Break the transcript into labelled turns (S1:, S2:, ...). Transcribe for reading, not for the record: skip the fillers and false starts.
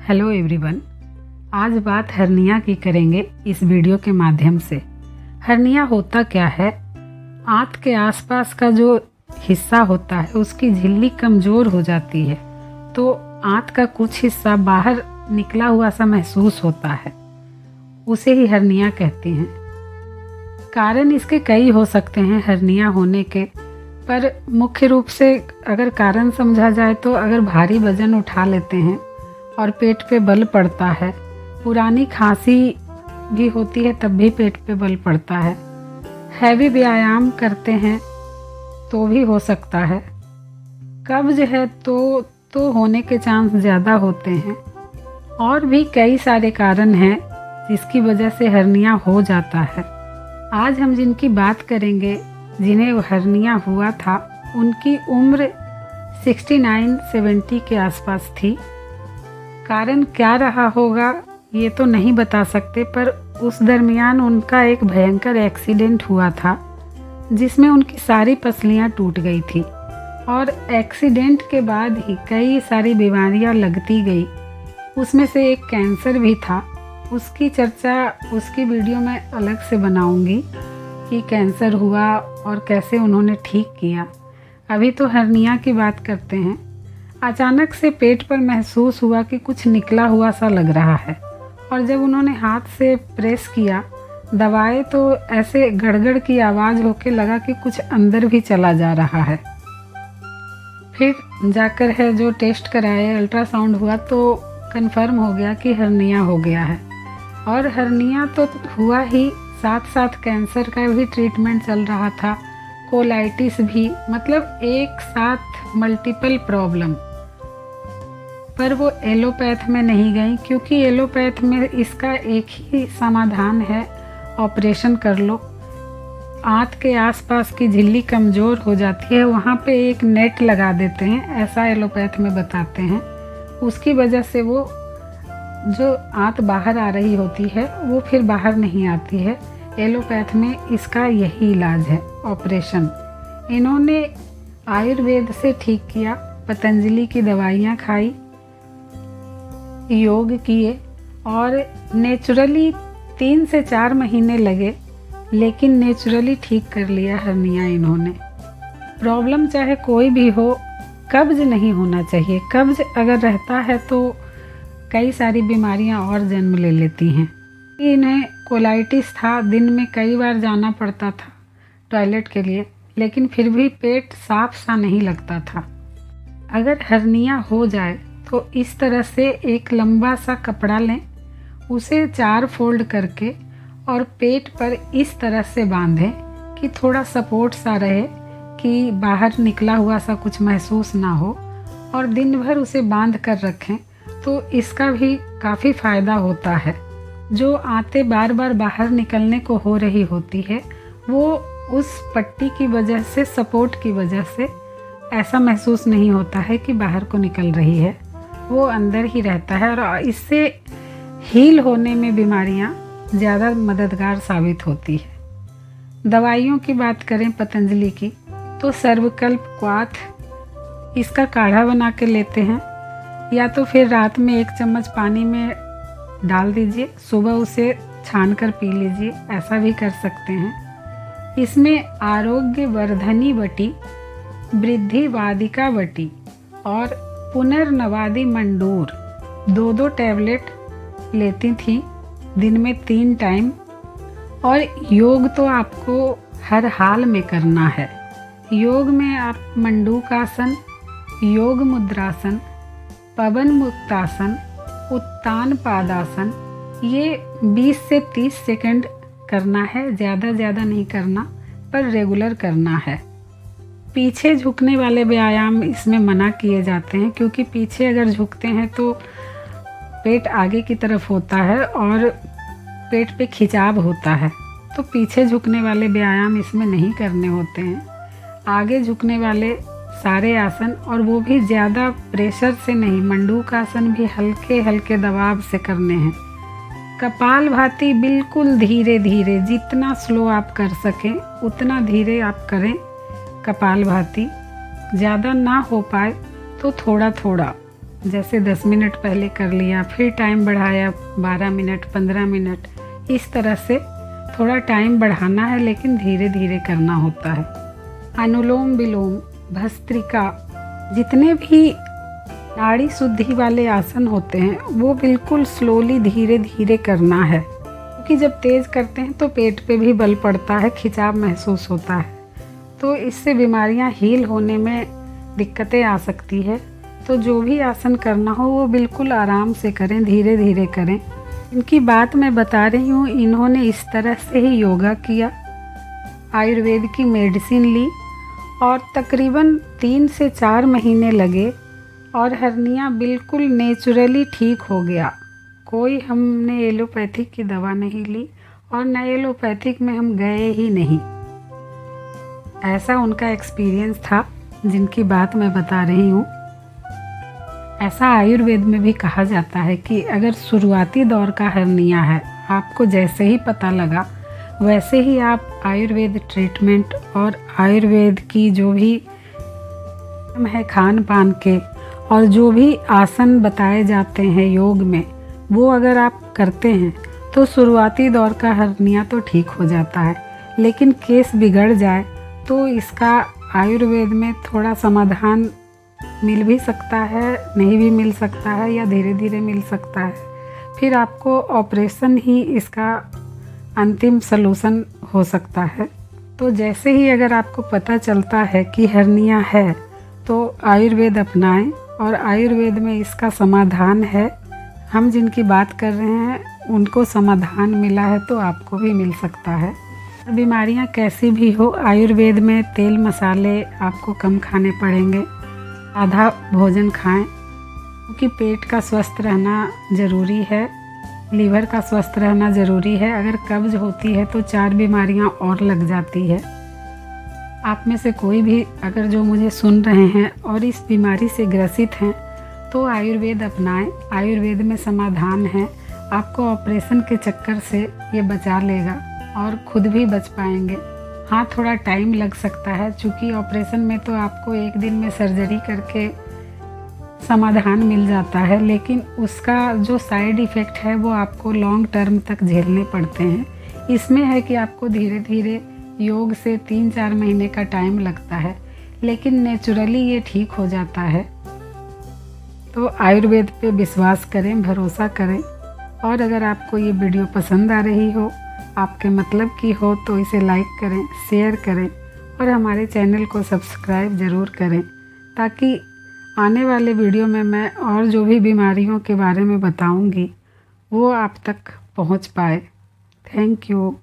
S1: Hello everyone. आज बात hernia की करेंगे इस वीडियो के माध्यम से। हर्निया होता क्या है? आंत के आसपास का जो हिस्सा होता है उसकी झिल्ली कमज़ोर हो जाती है, तो आंत का कुछ हिस्सा बाहर निकला हुआ सा महसूस होता है, उसे ही हर्निया कहते हैं। कारण इसके कई हो सकते हैं हर्निया होने के, पर मुख्य रूप से अगर कारण समझा जाए तो अगर भारी वजन उठा लेते हैं और पेट पे बल पड़ता है, पुरानी खांसी भी होती है तब भी पेट पे बल पड़ता है, हैवी व्यायाम करते हैं तो भी हो सकता है, कब्ज है तो होने के चांस ज़्यादा होते हैं, और भी कई सारे कारण हैं जिसकी वजह से हर्निया हो जाता है। आज हम जिनकी बात करेंगे, जिन्हें हर्निया हुआ था, उनकी उम्र 69-70 के आसपास थी। कारण क्या रहा होगा ये तो नहीं बता सकते, पर उस दरमियान उनका एक भयंकर एक्सीडेंट हुआ था जिसमें उनकी सारी पसलियां टूट गई थी, और एक्सीडेंट के बाद ही कई सारी बीमारियां लगती गई। उसमें से एक कैंसर भी था। उसकी चर्चा उसकी वीडियो में अलग से बनाऊंगी कि कैंसर हुआ और कैसे उन्होंने ठीक किया। अभी तो हर्निया की बात करते हैं। अचानक से पेट पर महसूस हुआ कि कुछ निकला हुआ सा लग रहा है, और जब उन्होंने हाथ से प्रेस किया, दबाए, तो ऐसे गड़गड़ की आवाज़ होके लगा कि कुछ अंदर भी चला जा रहा है। फिर जाकर है जो टेस्ट कराए, अल्ट्रासाउंड हुआ तो कंफर्म हो गया कि हर्निया हो गया है। और हर्निया तो हुआ ही, साथ साथ कैंसर का भी ट्रीटमेंट चल रहा था, कोलाइटिस भी, मतलब एक साथ मल्टीपल प्रॉब्लम। पर वो एलोपैथ में नहीं गई, क्योंकि एलोपैथ में इसका एक ही समाधान है, ऑपरेशन कर लो। आंत के आसपास की झिल्ली कमज़ोर हो जाती है, वहाँ पे एक नेट लगा देते हैं, ऐसा एलोपैथ में बताते हैं। उसकी वजह से वो जो आंत बाहर आ रही होती है वो फिर बाहर नहीं आती है। एलोपैथ में इसका यही इलाज है, ऑपरेशन। इन्होंने आयुर्वेद से ठीक किया, पतंजलि की दवाइयाँ खाई, योग किए, और नेचुरली 3 से 4 महीने लगे, लेकिन नेचुरली ठीक कर लिया हर्निया इन्होंने। प्रॉब्लम चाहे कोई भी हो, कब्ज नहीं होना चाहिए। कब्ज अगर रहता है तो कई सारी बीमारियां और जन्म ले लेती हैं। इन्हें कोलाइटिस था, दिन में कई बार जाना पड़ता था टॉयलेट के लिए, लेकिन फिर भी पेट साफ सा नहीं लगता था। अगर हर्निया हो जाए तो इस तरह से एक लंबा सा कपड़ा लें, उसे 4 फोल्ड करके और पेट पर इस तरह से बांधें कि थोड़ा सपोर्ट सा रहे, कि बाहर निकला हुआ सा कुछ महसूस ना हो, और दिन भर उसे बांध कर रखें तो इसका भी काफ़ी फ़ायदा होता है। जो आंतें बार बार बाहर निकलने को हो रही होती है, वो उस पट्टी की वजह से, सपोर्ट की वजह से ऐसा महसूस नहीं होता है कि बाहर को निकल रही है, वो अंदर ही रहता है, और इससे हील होने में बीमारियां ज़्यादा मददगार साबित होती है। दवाइयों की बात करें पतंजलि की, तो सर्वकल्प क्वाथ, इसका काढ़ा बना के लेते हैं, या तो फिर रात में 1 चम्मच पानी में डाल दीजिए, सुबह उसे छान कर पी लीजिए, ऐसा भी कर सकते हैं। इसमें आरोग्य वर्धनी वटी, वृद्धिवादिका वटी और पुनर्नवादी मंडूर 2-2 टैबलेट लेती थी दिन में 3 टाइम। और योग तो आपको हर हाल में करना है। योग में आप मंडूकासन, योग मुद्रासन, पवन मुक्तासन, उत्तान पादासन, ये 20 से 30 सेकंड करना है, ज़्यादा नहीं करना, पर रेगुलर करना है। पीछे झुकने वाले व्यायाम इसमें मना किए जाते हैं, क्योंकि पीछे अगर झुकते हैं तो पेट आगे की तरफ होता है और पेट पे खिंचाव होता है, तो पीछे झुकने वाले व्यायाम इसमें नहीं करने होते हैं। आगे झुकने वाले सारे आसन, और वो भी ज़्यादा प्रेशर से नहीं, मंडूकासन भी हल्के हल्के दबाव से करने हैं। कपालभाति बिल्कुल धीरे धीरे, जितना स्लो आप कर सकें उतना धीरे आप करें कपालभाति। ज़्यादा ना हो पाए तो थोड़ा थोड़ा जैसे 10 मिनट पहले कर लिया, फिर टाइम बढ़ाया 12 मिनट 15 मिनट, इस तरह से थोड़ा टाइम बढ़ाना है, लेकिन धीरे धीरे करना होता है। अनुलोम विलोम, भस्त्रिका, जितने भी नाड़ी शुद्धि वाले आसन होते हैं वो बिल्कुल स्लोली धीरे धीरे करना है, क्योंकि जब तेज़ करते हैं तो पेट पे भी बल पड़ता है, खिंचाव महसूस होता है, तो इससे बीमारियां हील होने में दिक्कतें आ सकती है। तो जो भी आसन करना हो वो बिल्कुल आराम से करें, धीरे धीरे करें। इनकी बात मैं बता रही हूँ, इन्होंने इस तरह से ही योगा किया, आयुर्वेद की मेडिसिन ली और तकरीबन 3 से 4 महीने लगे और हर्निया बिल्कुल नेचुरली ठीक हो गया। कोई हमने एलोपैथिक की दवा नहीं ली और न एलोपैथिक में हम गए ही नहीं। ऐसा उनका एक्सपीरियंस था जिनकी बात मैं बता रही हूँ। ऐसा आयुर्वेद में भी कहा जाता है कि अगर शुरुआती दौर का हर्निया है, आपको जैसे ही पता लगा वैसे ही आप आयुर्वेद ट्रीटमेंट और आयुर्वेद की जो भी है खान पान के और जो भी आसन बताए जाते हैं योग में, वो अगर आप करते हैं तो शुरुआती दौर का हर्निया तो ठीक हो जाता है। लेकिन केस बिगड़ जाए तो इसका आयुर्वेद में थोड़ा समाधान मिल भी सकता है, नहीं भी मिल सकता है, या धीरे धीरे मिल सकता है। फिर आपको ऑपरेशन ही इसका अंतिम सलूशन हो सकता है। तो जैसे ही अगर आपको पता चलता है कि हर्निया है तो आयुर्वेद अपनाएं, और आयुर्वेद में इसका समाधान है। हम जिनकी बात कर रहे हैं उनको समाधान मिला है तो आपको भी मिल सकता है। बीमारियां कैसी भी हो, आयुर्वेद में तेल मसाले आपको कम खाने पड़ेंगे, आधा भोजन खाएं, क्योंकि पेट का स्वस्थ रहना ज़रूरी है, लीवर का स्वस्थ रहना ज़रूरी है। अगर कब्ज होती है तो 4 बीमारियां और लग जाती है। आप में से कोई भी अगर जो मुझे सुन रहे हैं और इस बीमारी से ग्रसित हैं तो आयुर्वेद अपनाएं। आयुर्वेद में समाधान है, आपको ऑपरेशन के चक्कर से ये बचा लेगा और खुद भी बच पाएंगे। हाँ, थोड़ा टाइम लग सकता है, क्योंकि ऑपरेशन में तो आपको 1 दिन में सर्जरी करके समाधान मिल जाता है, लेकिन उसका जो साइड इफ़ेक्ट है वो आपको लॉन्ग टर्म तक झेलने पड़ते हैं। इसमें है कि आपको धीरे धीरे योग से 3-4 महीने का टाइम लगता है, लेकिन नेचुरली ये ठीक हो जाता है। तो आयुर्वेद पे विश्वास करें, भरोसा करें। और अगर आपको ये वीडियो पसंद आ रही हो, आपके मतलब की हो, तो इसे लाइक करें, शेयर करें और हमारे चैनल को सब्सक्राइब ज़रूर करें, ताकि आने वाले वीडियो में मैं और जो भी बीमारियों के बारे में बताऊंगी वो आप तक पहुंच पाए। Thank you.